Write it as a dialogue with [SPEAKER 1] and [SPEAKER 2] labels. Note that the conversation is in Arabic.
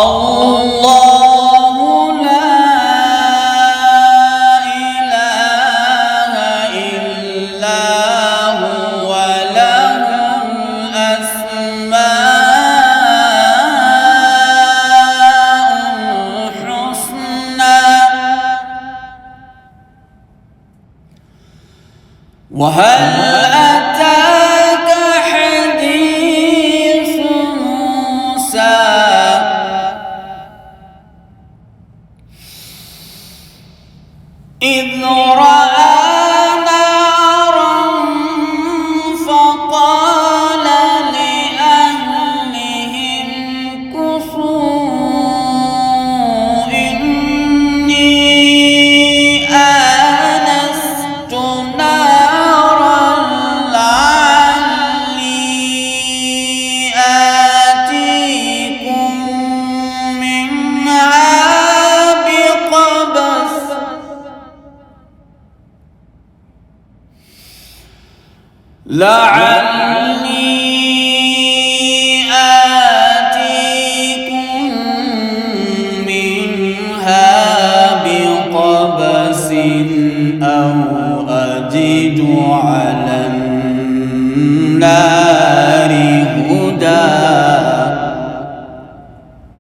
[SPEAKER 1] الله لا إله إلا هو له الأسماء الحسنى. وهل أتاك حديث موسى إذ رأى نارا فقال لأهلهم كثوا إني آنست نارا لعلي آتيكم منها بقبس أو أجد على النار هدى.